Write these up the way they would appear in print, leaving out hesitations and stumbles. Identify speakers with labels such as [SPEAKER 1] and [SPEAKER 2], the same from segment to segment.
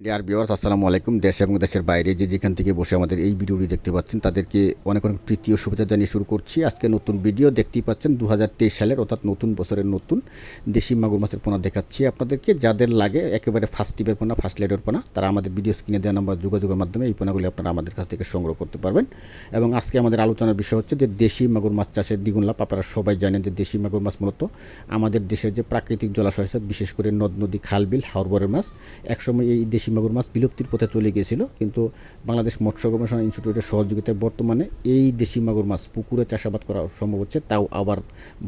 [SPEAKER 1] Dear viewers, আসসালামু আলাইকুম। দেশ এবং দেশের বাইরে যে যেখান থেকে বসে আমাদের এই ভিডিওটি দেখতে পাচ্ছেন তাদেরকে অনেক অনেক প্রীতি ও শুভেচ্ছা জানিয়ে শুরু করছি আজকে নতুন ভিডিও। দেখতেই পাচ্ছেন 2023 সালের অর্থাৎ নতুন বছরের নতুন দেশি মাগুর মাছের পোনা দেখাচ্ছি আপনাদেরকে। যাদের লাগে একেবারে ফার্স্ট টিপের পোনা, ফার্স্ট লেডের পোনা, তারা আমাদের ভিডিও স্ক্রিনে দেওয়া নাম্বার যোগাযোগের মাধ্যমে এই পোনাগুলি আপনারা আমাদের কাছ থেকে সংগ্রহ করতে পারবেন। এবং আজকে আমাদের আলোচনার বিষয় হচ্ছে যে দেশি মাগুর মাছ চাষের দ্বিগুণ লাভ। আপনারা সবাই জানেন যে দেশি মাগুর মাছ মূলত আমাদের দেশের যে প্রাকৃতিক জলাশয় আছে, বিশেষ করে নদ নদী, খাল বিল, হাওরবরের মাছ। একসময় এই দেশি মাগুর মাছ বিলুপ্তির পথে চলে গিয়েছিল, কিন্তু বাংলাদেশ মৎস্য গবেষণা ইনস্টিটিউটের সহযোগিতায় বর্তমানে এই দেশি মাগুর মাছ পুকুরে চাষাবাদ করা সম্ভব হচ্ছে, তাও আবার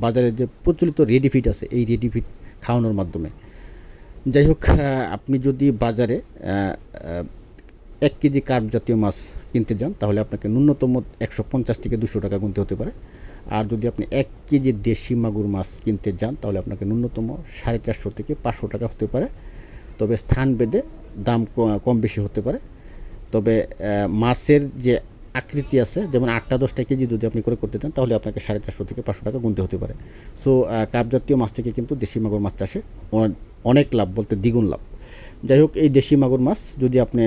[SPEAKER 1] বাজারে যে প্রচলিত রেডি ফিড আছে এই রেডি ফিড খাওয়ানোর মাধ্যমে। যাই হোক, আপনি যদি বাজারে 1 কেজি কার্প জাতীয় মাছ কিনতে যান তাহলে আপনাকে ন্যূনতম 150 থেকে 200 টাকা গুনতে হতে পারে। আর যদি আপনি 1 কেজি দেশি মাগুর মাছ কিনতে যান তাহলে আপনাকে ন্যূনতম 450 থেকে 500 টাকা হতে পারে। তবে স্থান ভেদে দাম কম বেশি হতে পারে। তবে মাছের যে আকৃতি আছে, যেমন 8-10 কেজি যদি আপনি করে করতে চান তাহলে আপনাকে 450 থেকে 500 টাকা গুনতে হতে পারে। সো কার্প জাতীয় মাছ থেকে কিন্তু দেশি মাগুর মাছ চাষে অনেক লাভ, বলতে দ্বিগুণ লাভ। যাই হোক, এই দেশি মাগুর মাছ যদি আপনি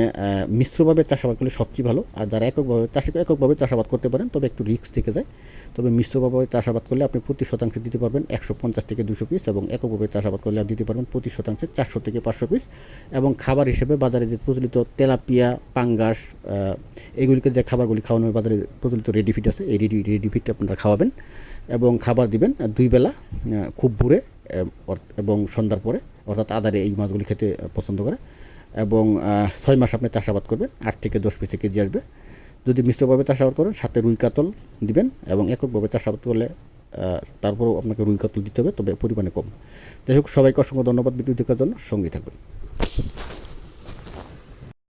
[SPEAKER 1] মিশ্রভাবে চাষাবাদ করলে সবচেয়ে ভালো। আর যারা এককভাবে চাষাবাদ করতে পারেন তবে একটু রিস্ক থেকে যায়। তবে মিশ্রভাবে চাষাবাদ করলে আপনি প্রতি শতাংশে দিতে পারবেন 150 থেকে 200 পিস, এবং এককভাবে চাষাবাদ করলে দিতে পারবেন প্রতি শতাংশে 400 থেকে 500 পিস। এবং খাবার হিসেবে বাজারে যে প্রচলিত তেলাপিয়া, পাঙ্গাস, এগুলিকে যে খাবারগুলি খাওয়ানো হয় বাজারে প্রচলিত রেডি ফিড আছে, এই রেডি ফিডটা আপনারা খাওয়াবেন এবং খাবার দিবেন 2 বেলা, খুব ভোরে এবং সন্ধ্যার পরে, অর্থাৎ আদারে এই মাছগুলি খেতে পছন্দ করে। এবং 6 মাস আপনি চাষাবাদ করবেন, 8 থেকে 10 পিসে কেজি আসবে। যদি মিশ্রভাবে চাষাবাদ করেন সাথে রুই কাতল দিবেন, এবং এককভাবে চাষাবাদ করলে তারপরেও আপনাকে রুই কাতল দিতে হবে, তবে পরিমাণে কম। যাই হোক, সবাইকে অসংখ্য ধন্যবাদ ভিডিও দেখার জন্য, সঙ্গী থাকবেন।